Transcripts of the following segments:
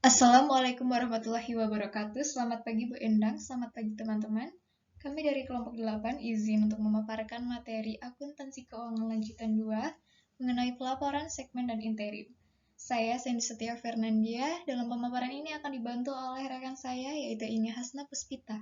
Assalamualaikum warahmatullahi wabarakatuh. Selamat pagi Bu Endang, selamat pagi teman-teman. Kami dari kelompok 8 izin untuk memaparkan materi akuntansi keuangan lanjutan 2 mengenai pelaporan segmen dan interim. Saya Sandy Setia Fernandia. Dalam pemaparan ini akan dibantu oleh rekan saya yaitu Inya Hasna Puspita.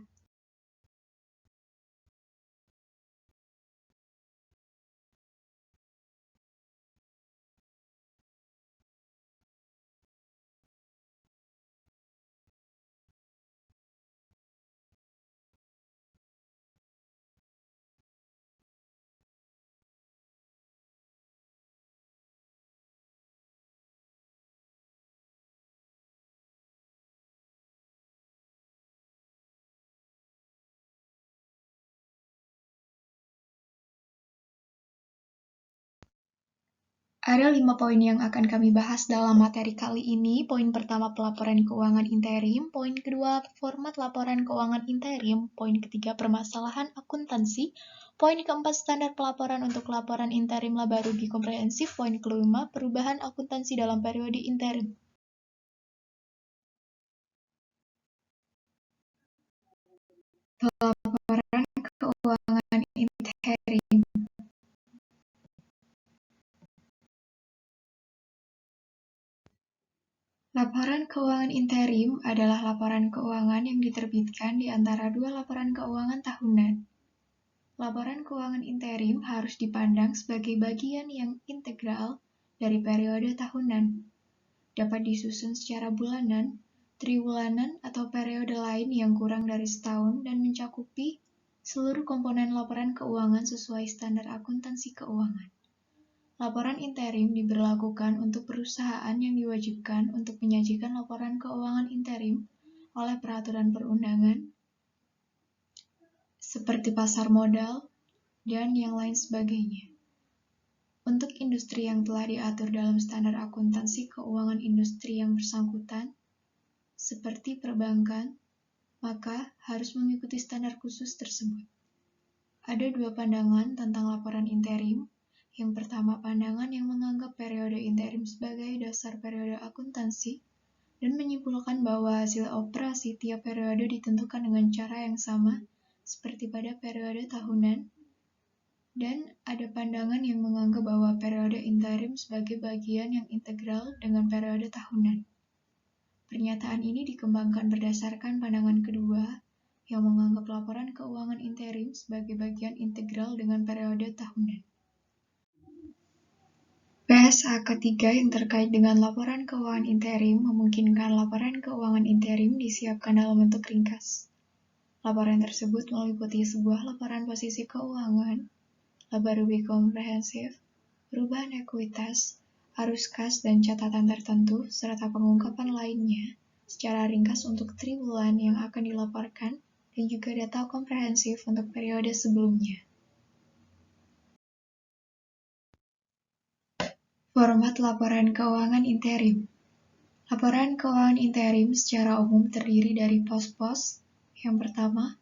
Ada 5 poin yang akan kami bahas dalam materi kali ini. Poin pertama, pelaporan keuangan interim. Poin kedua, format laporan keuangan interim. Poin ketiga, permasalahan akuntansi. Poin keempat, standar pelaporan untuk laporan interim laba rugi komprehensif. Poin kelima, perubahan akuntansi dalam periode interim. Pelaporan keuangan interim. Laporan keuangan interim adalah laporan keuangan yang diterbitkan di antara dua laporan keuangan tahunan. Laporan keuangan interim harus dipandang sebagai bagian yang integral dari periode tahunan. Dapat disusun secara bulanan, triwulanan, atau periode lain yang kurang dari setahun dan mencakupi seluruh komponen laporan keuangan sesuai standar akuntansi keuangan. Laporan interim diberlakukan untuk perusahaan yang diwajibkan untuk menyajikan laporan keuangan interim oleh peraturan perundangan, seperti pasar modal, dan yang lain sebagainya. Untuk industri yang telah diatur dalam standar akuntansi keuangan industri yang bersangkutan, seperti perbankan, maka harus mengikuti standar khusus tersebut. Ada dua pandangan tentang laporan interim. Yang pertama, pandangan yang menganggap periode interim sebagai dasar periode akuntansi dan menyimpulkan bahwa hasil operasi tiap periode ditentukan dengan cara yang sama seperti pada periode tahunan. Dan ada pandangan yang menganggap bahwa periode interim sebagai bagian yang integral dengan periode tahunan. Pernyataan ini dikembangkan berdasarkan pandangan kedua, yang menganggap laporan keuangan interim sebagai bagian integral dengan periode tahunan. PSA ketiga yang terkait dengan laporan keuangan interim memungkinkan laporan keuangan interim disiapkan dalam bentuk ringkas. Laporan tersebut meliputi sebuah laporan posisi keuangan, laba rugi komprehensif, perubahan ekuitas, arus kas dan catatan tertentu, serta pengungkapan lainnya secara ringkas untuk triwulan yang akan dilaporkan dan juga data komprehensif untuk periode sebelumnya. Format laporan keuangan interim. Laporan keuangan interim secara umum terdiri dari pos-pos. Yang pertama,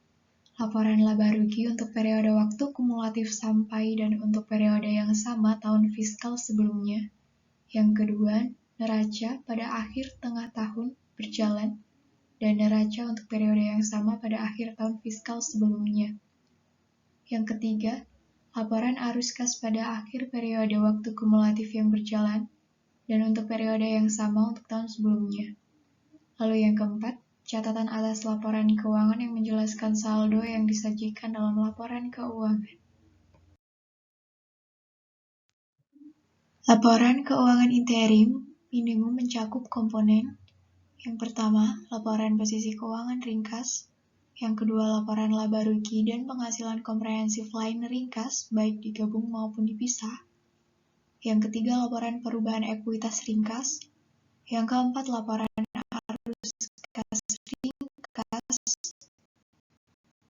laporan laba rugi untuk periode waktu kumulatif sampai dan untuk periode yang sama tahun fiskal sebelumnya. Yang kedua, neraca pada akhir tengah tahun berjalan dan neraca untuk periode yang sama pada akhir tahun fiskal sebelumnya. Yang ketiga, laporan arus kas pada akhir periode waktu kumulatif yang berjalan dan untuk periode yang sama untuk tahun sebelumnya. Lalu yang keempat, catatan atas laporan keuangan yang menjelaskan saldo yang disajikan dalam laporan keuangan. Laporan keuangan interim minimum mencakup komponen. Yang pertama, laporan posisi keuangan ringkas. Yang kedua, laporan laba rugi dan penghasilan komprehensif lain ringkas, baik digabung maupun dipisah. Yang ketiga, laporan perubahan ekuitas ringkas. Yang keempat, laporan arus kas ringkas.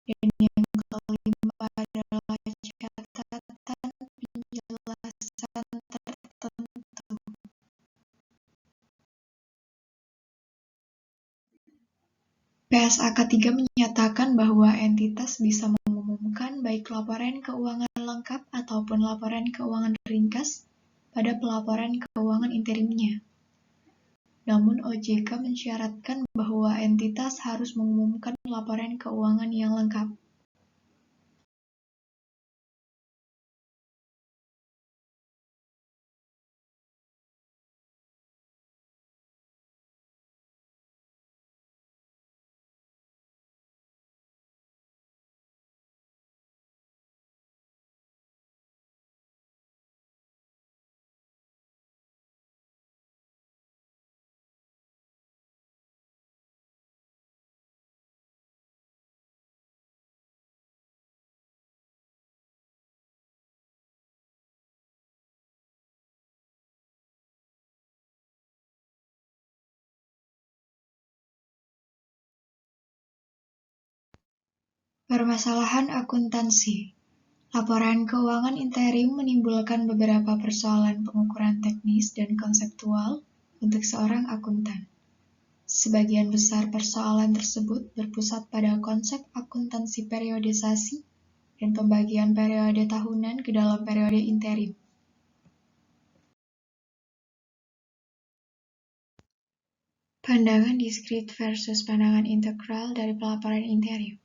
Dan yang kelima adalah catatan penjelasan tertentu. PSA ketiga menyatakan bahwa entitas bisa mengumumkan baik laporan keuangan lengkap ataupun laporan keuangan ringkas pada pelaporan keuangan interimnya. Namun OJK mensyaratkan bahwa entitas harus mengumumkan laporan keuangan yang lengkap. Permasalahan akuntansi. Laporan keuangan interim menimbulkan beberapa persoalan pengukuran teknis dan konseptual untuk seorang akuntan. Sebagian besar persoalan tersebut berpusat pada konsep akuntansi periodisasi dan pembagian periode tahunan ke dalam periode interim. Pandangan diskrit versus pandangan integral dari pelaporan interim.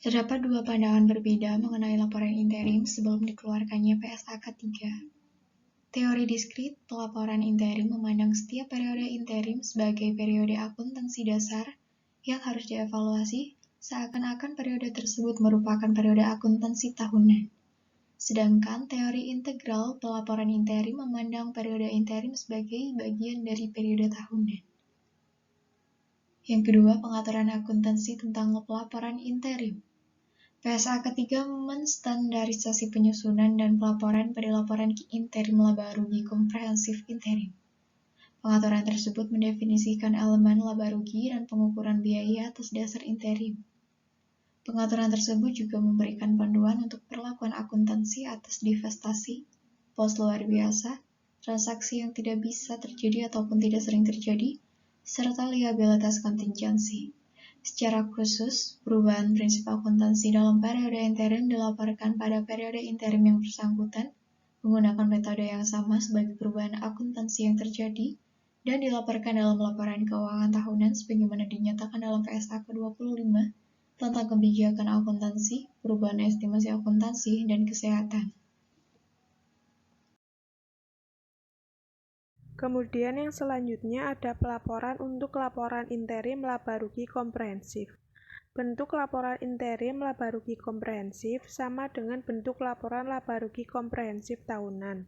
Terdapat dua pandangan berbeda mengenai laporan interim sebelum dikeluarkannya PSAK 3. Teori diskrit pelaporan interim memandang setiap periode interim sebagai periode akuntansi dasar yang harus dievaluasi seakan-akan periode tersebut merupakan periode akuntansi tahunan. Sedangkan teori integral pelaporan interim memandang periode interim sebagai bagian dari periode tahunan. Yang kedua, pengaturan akuntansi tentang pelaporan interim. PSA ketiga menstandarisasi penyusunan dan pelaporan pada laporan interim laba rugi komprehensif interim. Pengaturan tersebut mendefinisikan elemen laba rugi dan pengukuran biaya atas dasar interim. Pengaturan tersebut juga memberikan panduan untuk perlakuan akuntansi atas divestasi, pos luar biasa, transaksi yang tidak bisa terjadi ataupun tidak sering terjadi, serta liabilitas kontingensi. Secara khusus, perubahan prinsip akuntansi dalam periode interim dilaporkan pada periode interim yang bersangkutan menggunakan metode yang sama sebagai perubahan akuntansi yang terjadi dan dilaporkan dalam laporan keuangan tahunan sebagaimana dinyatakan dalam PSA ke-25 tentang kebijakan akuntansi, perubahan estimasi akuntansi, dan kesehatan. Kemudian yang selanjutnya ada pelaporan untuk laporan interim laba rugi komprehensif. Bentuk laporan interim laba rugi komprehensif sama dengan bentuk laporan laba rugi komprehensif tahunan.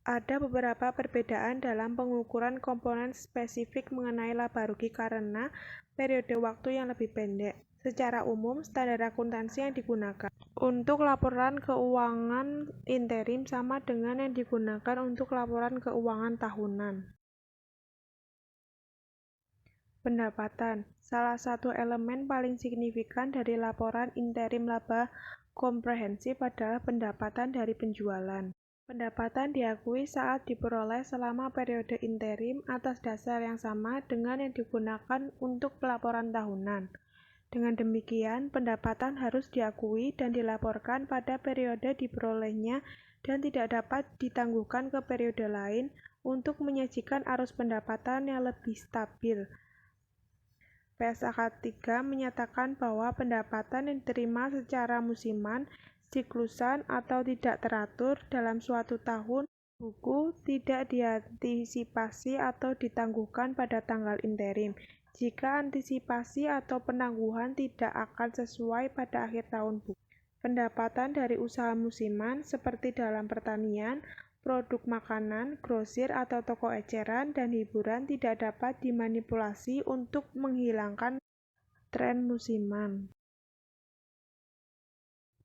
Ada beberapa perbedaan dalam pengukuran komponen spesifik mengenai laba rugi karena periode waktu yang lebih pendek. Secara umum, standar akuntansi yang digunakan untuk laporan keuangan interim sama dengan yang digunakan untuk laporan keuangan tahunan. Pendapatan. Salah satu elemen paling signifikan dari laporan interim laba komprehensif adalah pendapatan dari penjualan. Pendapatan diakui saat diperoleh selama periode interim atas dasar yang sama dengan yang digunakan untuk pelaporan tahunan. Dengan demikian, pendapatan harus diakui dan dilaporkan pada periode diperolehnya dan tidak dapat ditangguhkan ke periode lain untuk menyajikan arus pendapatan yang lebih stabil. PSAK 3 menyatakan bahwa pendapatan yang diterima secara musiman, siklusan, atau tidak teratur dalam suatu tahun buku tidak diantisipasi atau ditangguhkan pada tanggal interim. Jika antisipasi atau penangguhan tidak akan sesuai pada akhir tahun buku. Pendapatan dari usaha musiman seperti dalam pertanian, produk makanan, grosir atau toko eceran, dan hiburan tidak dapat dimanipulasi untuk menghilangkan tren musiman.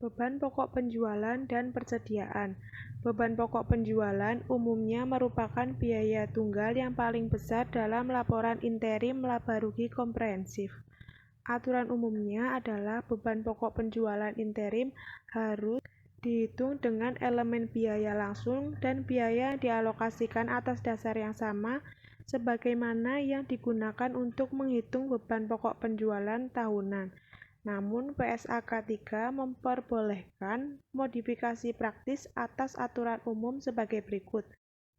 Beban pokok penjualan dan persediaan. Beban pokok penjualan umumnya merupakan biaya tunggal yang paling besar dalam laporan interim laba rugi komprehensif. Aturan umumnya adalah beban pokok penjualan interim harus dihitung dengan elemen biaya langsung dan biaya yang dialokasikan atas dasar yang sama sebagaimana yang digunakan untuk menghitung beban pokok penjualan tahunan. Namun PSAK 3 memperbolehkan modifikasi praktis atas aturan umum sebagai berikut.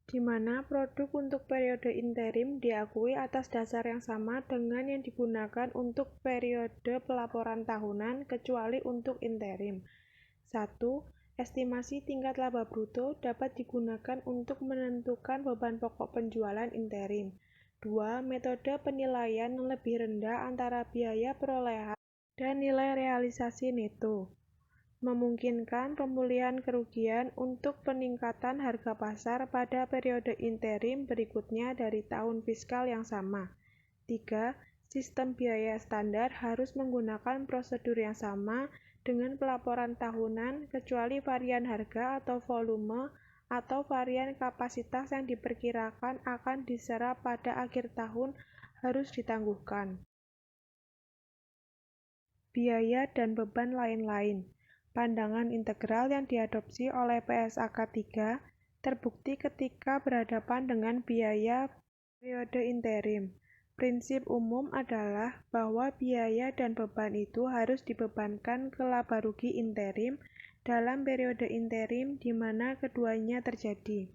di mana produk untuk periode interim diakui atas dasar yang sama dengan yang digunakan untuk periode pelaporan tahunan kecuali untuk interim. 1. Estimasi tingkat laba bruto dapat digunakan untuk menentukan beban pokok penjualan interim. 2. Metode penilaian yang lebih rendah antara biaya perolehan dan nilai realisasi neto memungkinkan pemulihan kerugian untuk peningkatan harga pasar pada periode interim berikutnya dari tahun fiskal yang sama. 3. Sistem biaya standar harus menggunakan prosedur yang sama dengan pelaporan tahunan kecuali varian harga atau volume atau varian kapasitas yang diperkirakan akan diserap pada akhir tahun harus ditangguhkan. Biaya dan beban lain-lain. Pandangan integral yang diadopsi oleh PSAK 3 terbukti ketika berhadapan dengan biaya periode interim. Prinsip umum adalah bahwa biaya dan beban itu harus dibebankan ke laba rugi interim dalam periode interim di mana keduanya terjadi.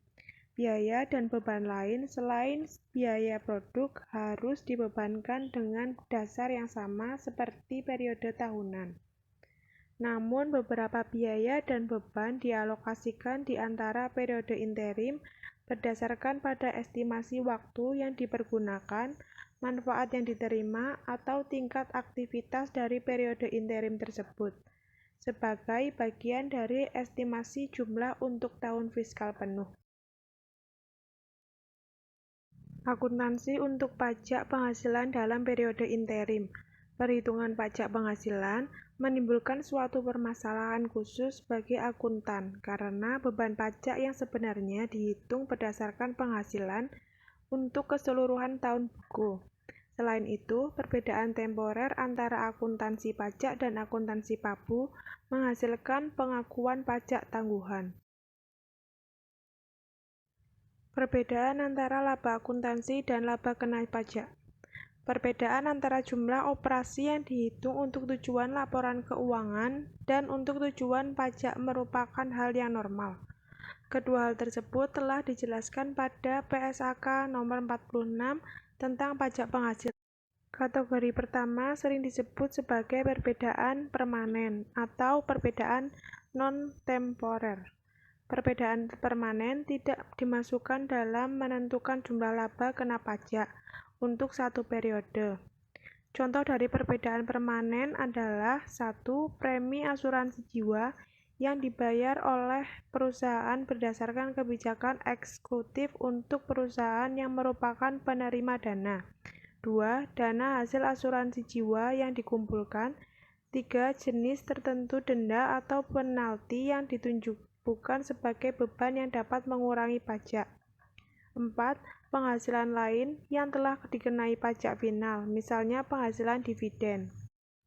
Biaya dan beban lain selain biaya produk harus dibebankan dengan dasar yang sama seperti periode tahunan. Namun beberapa biaya dan beban dialokasikan di antara periode interim berdasarkan pada estimasi waktu yang dipergunakan, manfaat yang diterima, atau tingkat aktivitas dari periode interim tersebut, sebagai bagian dari estimasi jumlah untuk tahun fiskal penuh. Akuntansi untuk pajak penghasilan dalam periode interim. Perhitungan pajak penghasilan menimbulkan suatu permasalahan khusus bagi akuntan karena beban pajak yang sebenarnya dihitung berdasarkan penghasilan untuk keseluruhan tahun buku. Selain itu, perbedaan temporer antara akuntansi pajak dan akuntansi pabu menghasilkan pengakuan pajak tangguhan. Perbedaan antara laba akuntansi dan laba kena pajak. Perbedaan antara jumlah operasi yang dihitung untuk tujuan laporan keuangan dan untuk tujuan pajak merupakan hal yang normal. Kedua hal tersebut telah dijelaskan pada PSAK nomor 46 tentang pajak penghasilan. Kategori pertama sering disebut sebagai perbedaan permanen atau perbedaan non-temporer. Perbedaan permanen tidak dimasukkan dalam menentukan jumlah laba kena pajak untuk satu periode. Contoh dari perbedaan permanen adalah 1. Premi asuransi jiwa yang dibayar oleh perusahaan berdasarkan kebijakan eksekutif untuk perusahaan yang merupakan penerima dana. 2. Dana hasil asuransi jiwa yang dikumpulkan. 3. Jenis tertentu denda atau penalti yang bukan sebagai beban yang dapat mengurangi pajak. 4. Penghasilan lain yang telah dikenai pajak final, misalnya penghasilan dividen.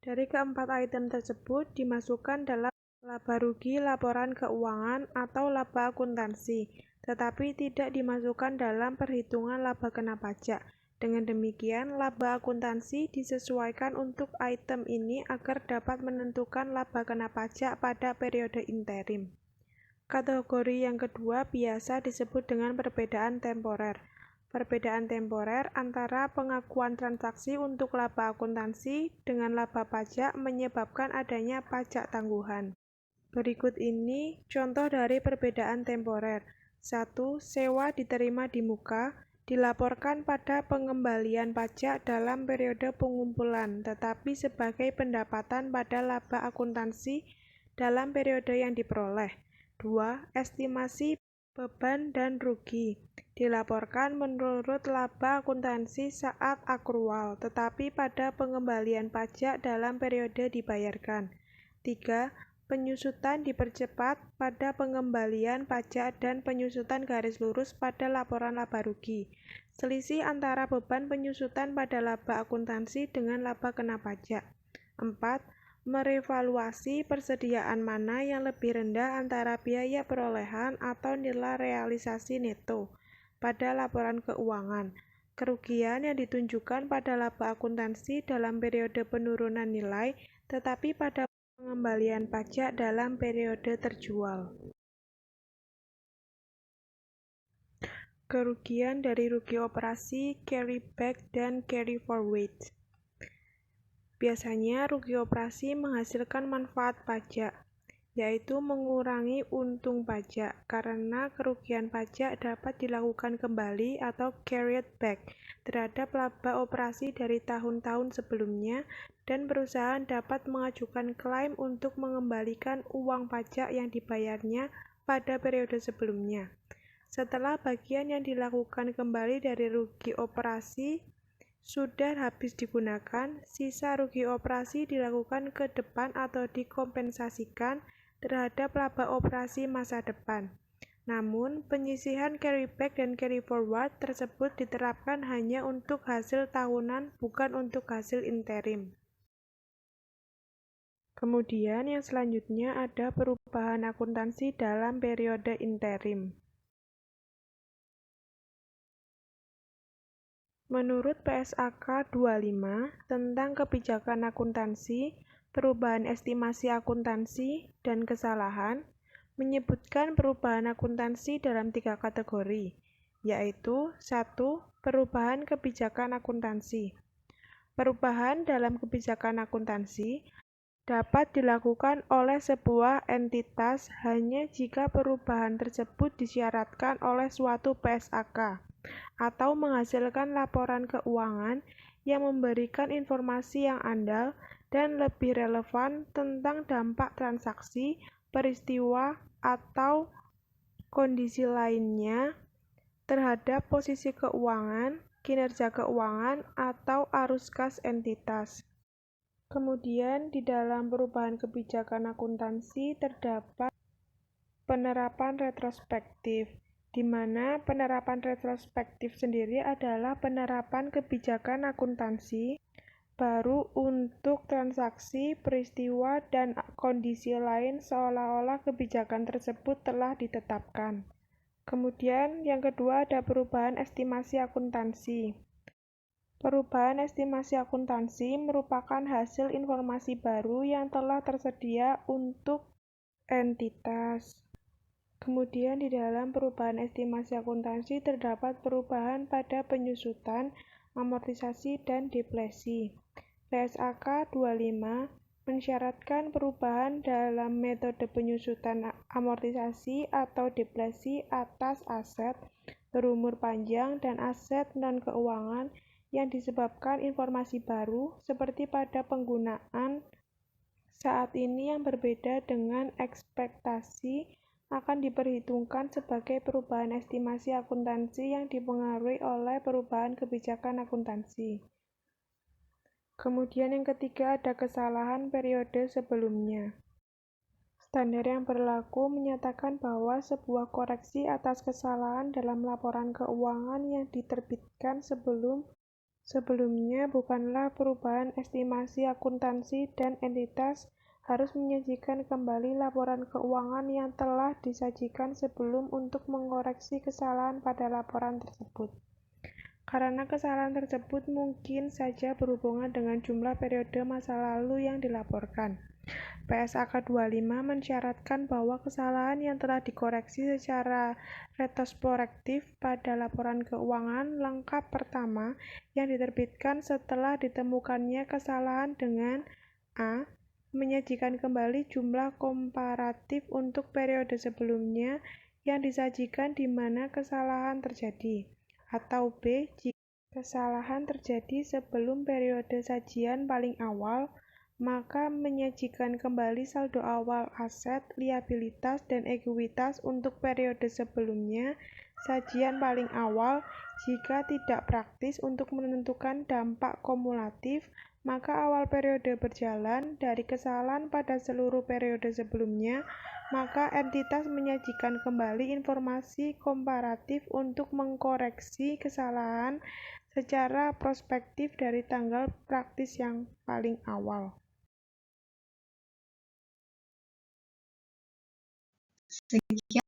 Dari keempat item tersebut dimasukkan dalam laba rugi laporan keuangan atau laba akuntansi, tetapi tidak dimasukkan dalam perhitungan laba kena pajak. Dengan demikian, laba akuntansi disesuaikan untuk item ini agar dapat menentukan laba kena pajak pada periode interim. Kategori yang kedua biasa disebut dengan perbedaan temporer. Perbedaan temporer antara pengakuan transaksi untuk laba akuntansi dengan laba pajak menyebabkan adanya pajak tangguhan. Berikut ini contoh dari perbedaan temporer. 1. Sewa diterima di muka, dilaporkan pada pengembalian pajak dalam periode pengumpulan, tetapi sebagai pendapatan pada laba akuntansi dalam periode yang diperoleh. 2. Estimasi beban dan rugi dilaporkan menurut laba akuntansi saat akrual, tetapi pada pengembalian pajak dalam periode dibayarkan. 3. Penyusutan dipercepat pada pengembalian pajak dan penyusutan garis lurus pada laporan laba rugi. Selisih antara beban penyusutan pada laba akuntansi dengan laba kena pajak. 4. Merevaluasi persediaan mana yang lebih rendah antara biaya perolehan atau nilai realisasi neto pada laporan keuangan. Kerugian yang ditunjukkan pada laba akuntansi dalam periode penurunan nilai, tetapi pada pengembalian pajak dalam periode terjual. Kerugian dari rugi operasi, carry back, dan carry forward. Biasanya rugi operasi menghasilkan manfaat pajak, yaitu mengurangi untung pajak, karena kerugian pajak dapat dilakukan kembali atau carried back terhadap laba operasi dari tahun-tahun sebelumnya, dan perusahaan dapat mengajukan klaim untuk mengembalikan uang pajak yang dibayarnya pada periode sebelumnya. Setelah bagian yang dilakukan kembali dari rugi operasi sudah habis digunakan, sisa rugi operasi dilakukan ke depan atau dikompensasikan terhadap laba operasi masa depan. Namun, penyisihan carry back dan carry forward tersebut diterapkan hanya untuk hasil tahunan, bukan untuk hasil interim. Kemudian yang selanjutnya ada perubahan akuntansi dalam periode interim. Menurut PSAK 25 tentang kebijakan akuntansi, perubahan estimasi akuntansi, dan kesalahan, menyebutkan perubahan akuntansi dalam 3 kategori, yaitu 1. Perubahan kebijakan akuntansi. Perubahan dalam kebijakan akuntansi dapat dilakukan oleh sebuah entitas hanya jika perubahan tersebut disyaratkan oleh suatu PSAK atau menghasilkan laporan keuangan yang memberikan informasi yang andal dan lebih relevan tentang dampak transaksi, peristiwa, atau kondisi lainnya terhadap posisi keuangan, kinerja keuangan, atau arus kas entitas. Kemudian, di dalam perubahan kebijakan akuntansi terdapat penerapan retrospektif, di mana penerapan retrospektif sendiri adalah penerapan kebijakan akuntansi baru untuk transaksi, peristiwa, dan kondisi lain seolah-olah kebijakan tersebut telah ditetapkan. Kemudian yang kedua ada perubahan estimasi akuntansi. Perubahan estimasi akuntansi merupakan hasil informasi baru yang telah tersedia untuk entitas. Kemudian di dalam perubahan estimasi akuntansi terdapat perubahan pada penyusutan, amortisasi, dan depresi. PSAK 25 mensyaratkan perubahan dalam metode penyusutan amortisasi atau depresi atas aset berumur panjang dan aset non-keuangan yang disebabkan informasi baru, seperti pada penggunaan saat ini yang berbeda dengan ekspektasi akan diperhitungkan sebagai perubahan estimasi akuntansi yang dipengaruhi oleh perubahan kebijakan akuntansi. Kemudian yang ketiga ada kesalahan periode sebelumnya. Standar yang berlaku menyatakan bahwa sebuah koreksi atas kesalahan dalam laporan keuangan yang diterbitkan sebelumnya bukanlah perubahan estimasi akuntansi dan entitas harus menyajikan kembali laporan keuangan yang telah disajikan sebelum untuk mengoreksi kesalahan pada laporan tersebut. Karena kesalahan tersebut mungkin saja berhubungan dengan jumlah periode masa lalu yang dilaporkan. PSAK 25 mensyaratkan bahwa kesalahan yang telah dikoreksi secara retrospektif pada laporan keuangan lengkap pertama yang diterbitkan setelah ditemukannya kesalahan dengan A. Menyajikan kembali jumlah komparatif untuk periode sebelumnya yang disajikan di mana kesalahan terjadi, atau B. Jika kesalahan terjadi sebelum periode sajian paling awal, maka menyajikan kembali saldo awal aset, liabilitas, dan ekuitas untuk periode sebelumnya sajian paling awal. Jika tidak praktis untuk menentukan dampak kumulatif, maka awal periode berjalan dari kesalahan pada seluruh periode sebelumnya, maka entitas menyajikan kembali informasi komparatif untuk mengkoreksi kesalahan secara prospektif dari tanggal praktis yang paling awal. Sekian